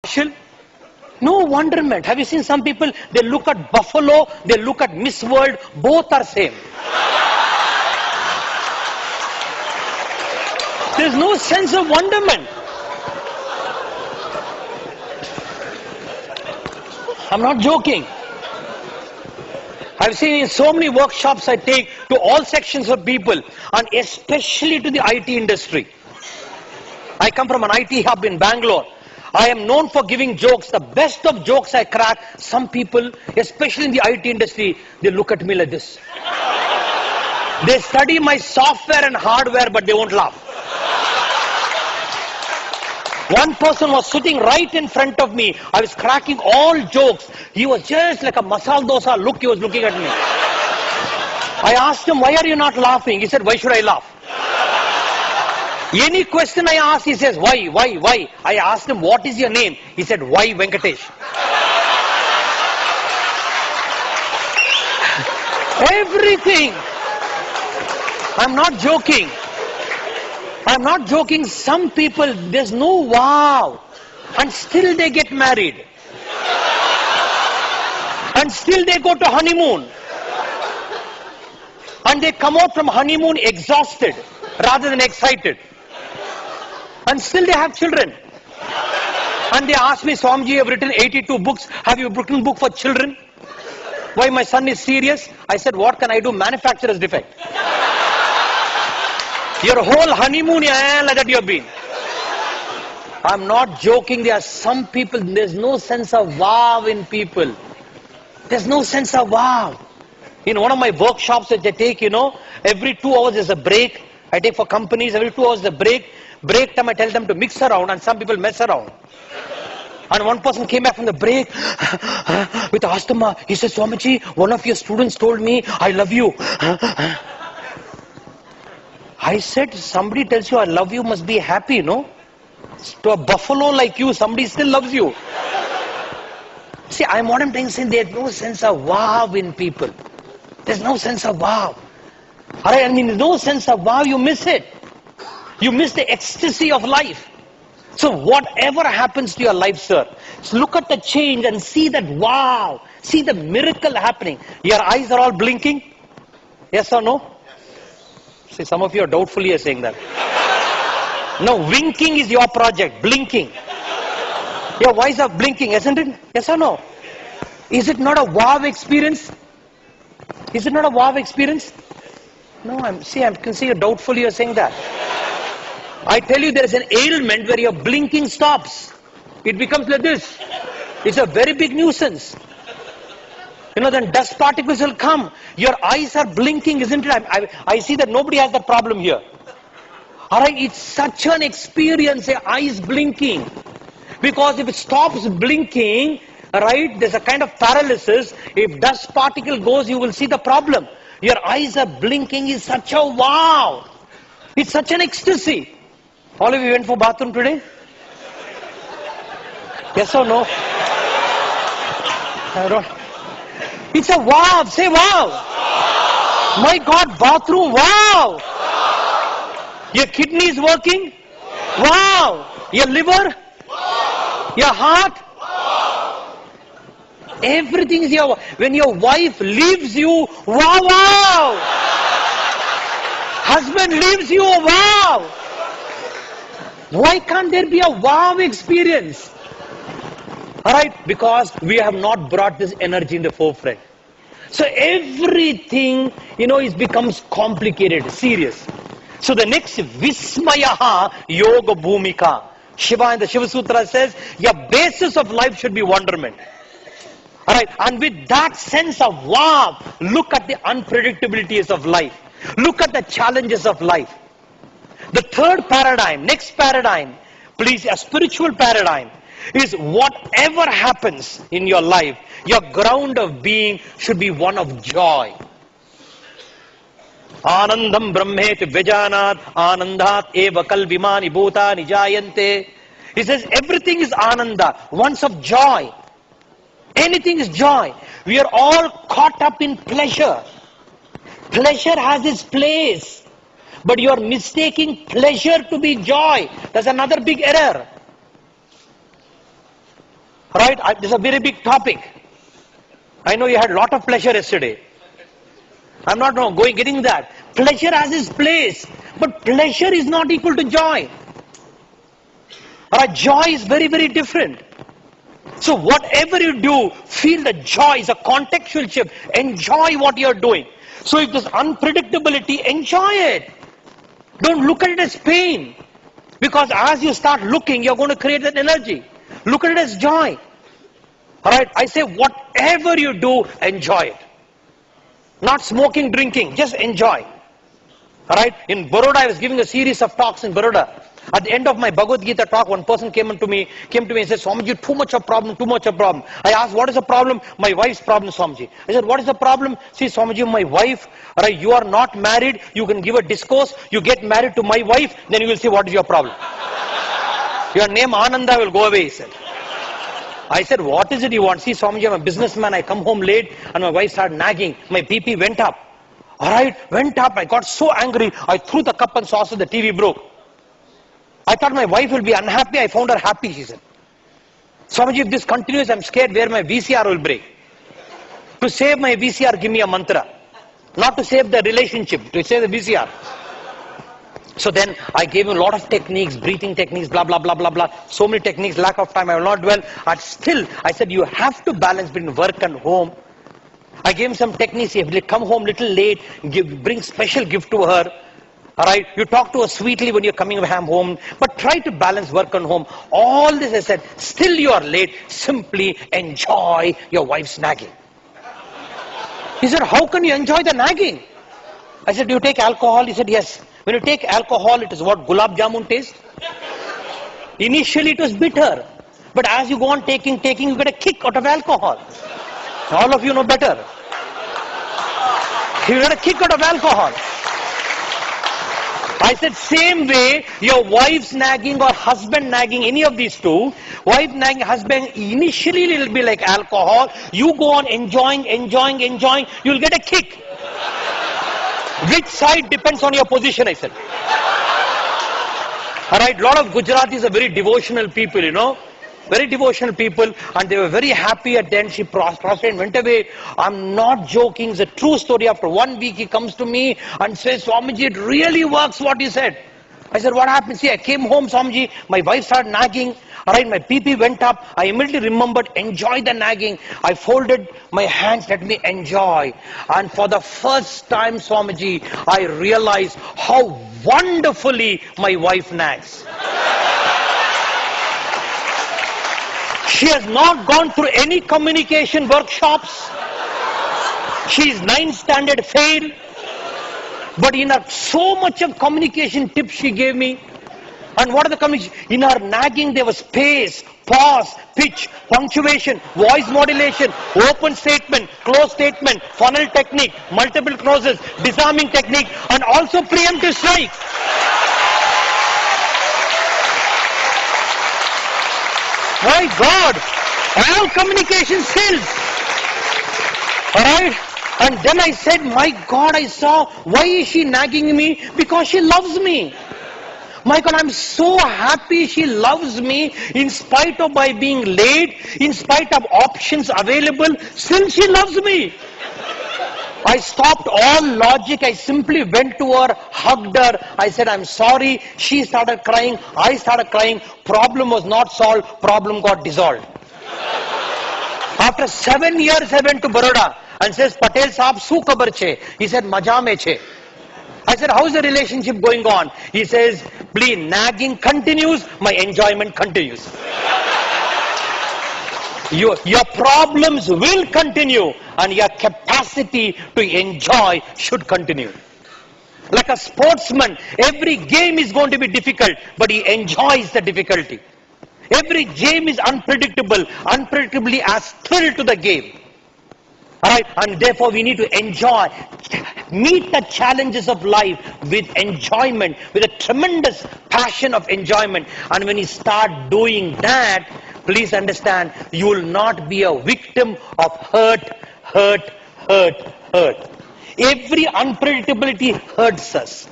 Marshall? No wonderment. Have you seen some people, they look at Buffalo, they look at Miss World, both are same. There's no sense of wonderment. I'm not joking. I've seen in so many workshops I take to all sections of people, and especially to the IT industry. I come from an IT hub in Bangalore. I am known for giving jokes. The best of jokes I crack, some people, especially in the IT industry, they look at me like this. They study my software and hardware, but they won't laugh. One person was sitting right in front of me. I was cracking all jokes. He was just like a masala dosa look. He was looking at me. I asked him, why are you not laughing? He said, why should I laugh? Any question I ask, he says, why? I asked him, what is your name? He said, why Venkatesh? Everything. I'm not joking. I'm not joking. Some people, there's no wow. And still they get married. And still they go to honeymoon. And they come out from honeymoon exhausted rather than excited. And still they have children. And they ask me, Swamiji, I've written 82 books. Have you written a book for children? Why, my son is serious? I said, what can I do? Manufacturer's defect. Your whole honeymoon like that you have been. I'm not joking. There are some people, there's no sense of wow in people. There's no sense of wow. In one of my workshops that I take, every 2 hours is a break. I take for companies, every 2 hours is a break. Break time I tell them to mix around, and some people mess around. And one person came back from the break with asthma. He said, Swamiji, one of your students told me, I love you. I said, somebody tells you I love you, must be happy, no? To a buffalo like you, somebody still loves you. See, what I'm trying to say, there's no sense of wow in people. There's no sense of wow. Alright, there's no sense of wow, you miss it. You miss the ecstasy of life. So whatever happens to your life, sir, look at the change and see that wow. See the miracle happening. Your eyes are all blinking? Yes or no? See, some of you are doubtfully saying that. No, winking is your project. Blinking. Your eyes are blinking, isn't it? Yes or no? Is it not a wow experience? Is it not a wow experience? No, I can see you doubtfully you're saying that. I tell you, there is an ailment where your blinking stops. It becomes like this. It's a very big nuisance. Then dust particles will come. Your eyes are blinking, isn't it? I see that nobody has that problem here. Alright, it's such an experience, eyes blinking. Because if it stops blinking, right, there's a kind of paralysis. If dust particle goes, you will see the problem. Your eyes are blinking is such a wow. It's such an ecstasy. All of you went for bathroom today? Yes or no? I don't. It's a wow. Say wow. My God, bathroom, wow. Your kidney is working? Wow. Your liver? Your heart? Everything is here. When your wife leaves you, wow. Husband leaves you, wow. Why can't there be a wow experience? Alright, because we have not brought this energy in the forefront. So everything, it becomes complicated, serious. So the next, Vismayaha Yoga Bhumika. Shiva in the Shiva Sutra says, your basis of life should be wonderment. Alright, and with that sense of wow, look at the unpredictabilities of life. Look at the challenges of life. The third paradigm, next paradigm, please, a spiritual paradigm, is whatever happens in your life, your ground of being should be one of joy. Anandam brahmet vijanat anandat eva kalvimani bhutani jayante. He says everything is ananda, once of joy. Anything is joy. We are all caught up in pleasure. Pleasure has its place. But you are mistaking pleasure to be joy. That's another big error. Right? This is a very big topic. I know you had a lot of pleasure yesterday. I'm not getting that. Pleasure has its place, but pleasure is not equal to joy. Alright, joy is very, very different. So whatever you do, feel the joy is a contextual shift. Enjoy what you're doing. So if there's unpredictability, enjoy it. Don't look at it as pain. Because as you start looking, you're going to create that energy. Look at it as joy. Alright, I say whatever you do, enjoy it. Not smoking, drinking, just enjoy. Alright, in Baroda, I was giving a series of talks in Baroda. At the end of my Bhagavad Gita talk, one person came to me and said, Swamiji, too much of problem. I asked, what is the problem? My wife's problem, Swamiji. I said, what is the problem? See, Swamiji, my wife, right, you are not married, you can give a discourse, you get married to my wife, then you will see what is your problem. Your name Ananda will go away, he said. I said, what is it you want? See, Swamiji, I'm a businessman, I come home late and my wife started nagging. My BP went up. Alright, went up. I got so angry, I threw the cup and saucer, the TV broke. I thought my wife will be unhappy. I found her happy, she said. Swamiji, if this continues, I'm scared where my VCR will break. To save my VCR, give me a mantra. Not to save the relationship, to save the VCR. So then I gave him a lot of techniques, breathing techniques, blah, blah, blah, blah, blah. So many techniques, lack of time, I will not dwell. But still, I said, you have to balance between work and home. I gave him some techniques. If they come home little late, bring special gift to her. Alright, you talk to her sweetly when you're coming home, but try to balance work and home. All this I said, still you are late, simply enjoy your wife's nagging. He said, how can you enjoy the nagging? I said, do you take alcohol? He said, yes. When you take alcohol, it is what gulab jamun taste. Initially it was bitter, but as you go on taking, you get a kick out of alcohol. All of you know better. You get a kick out of alcohol. I said, same way, your wife's nagging or husband nagging, any of these two, wife nagging, husband, initially it will be like alcohol. You go on enjoying, you'll get a kick. Which side depends on your position, I said. Alright, a lot of Gujaratis are very devotional people, you know. Very devotional people, and they were very happy at the end. She prostrated and went away. I'm not joking, it's a true story. After 1 week, he comes to me and says, Swamiji, it really works what you said. I said, what happened? See, I came home, Swamiji, my wife started nagging. Alright, my BP went up. I immediately remembered, enjoy the nagging. I folded my hands, let me enjoy. And for the first time, Swamiji, I realized how wonderfully my wife nags. She has not gone through any communication workshops. She is 9th standard fail. But in her so much of communication tips she gave me. And what are the communication? In her nagging there was space, pause, pitch, punctuation, voice modulation, open statement, close statement, funnel technique, multiple clauses, disarming technique, and also preemptive strike. My God, all communication skills. Alright? And then I said, my God, I saw, why is she nagging me? Because she loves me. My God, I'm so happy she loves me in spite of my being late, in spite of options available, still she loves me. I stopped all logic. I simply went to her, hugged her. I said, I'm sorry. She started crying. I started crying. Problem was not solved. Problem got dissolved. After 7 years, I went to Baroda and says, Patel Saab, su khabar che? He said, maja mein che. I said, how is the relationship going on? He says, please, nagging continues, my enjoyment continues. Your problems will continue and your capacity to enjoy should continue. Like a sportsman, every game is going to be difficult, but he enjoys the difficulty. Every game is unpredictable, unpredictably adds thrill to the game. Alright, and therefore we need to enjoy, meet the challenges of life with enjoyment, with a tremendous passion of enjoyment. And when you start doing that, please understand, you will not be a victim of hurt. Every unpredictability hurts us.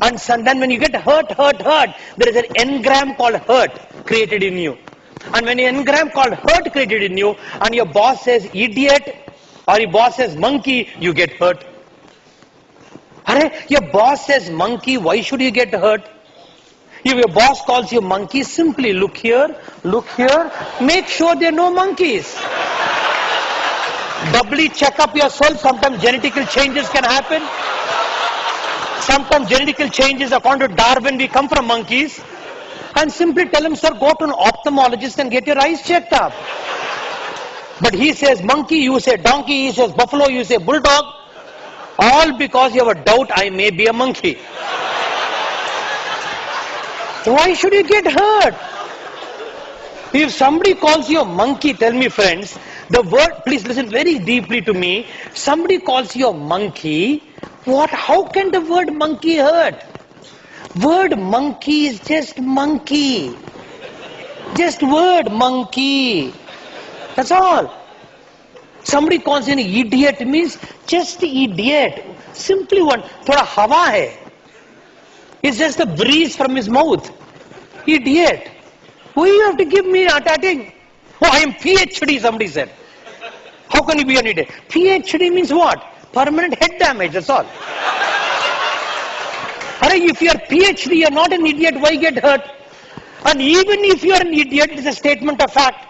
And then when you get hurt, there is an engram called hurt created in you. And when an engram called hurt created in you, and your boss says idiot, or your boss says monkey, you get hurt. Your boss says monkey, why should you get hurt? If your boss calls you monkey, simply look here, make sure there are no monkeys. Doubly check up yourself. Sometimes genetical changes can happen. Sometimes genetical changes, according to Darwin, we come from monkeys. And simply tell him, sir, go to an ophthalmologist and get your eyes checked up. But he says monkey, you say donkey, he says buffalo, you say bulldog. All because you have a doubt I may be a monkey. Why should you get hurt? If somebody calls you a monkey, tell me friends, the word, please listen very deeply to me. Somebody calls you a monkey, how can the word monkey hurt? Word monkey is just monkey. Just word monkey. That's all. Somebody calls you an idiot means just idiot. Simply one. Thoda hawa hai. It's just a breeze from his mouth. Idiot. Why you have to give me attacking? Oh, I am PhD, somebody said. How can you be an idiot? PhD means what? Permanent head damage, that's all. If you are PhD, you are not an idiot, why get hurt? And even if you are an idiot, it is a statement of fact.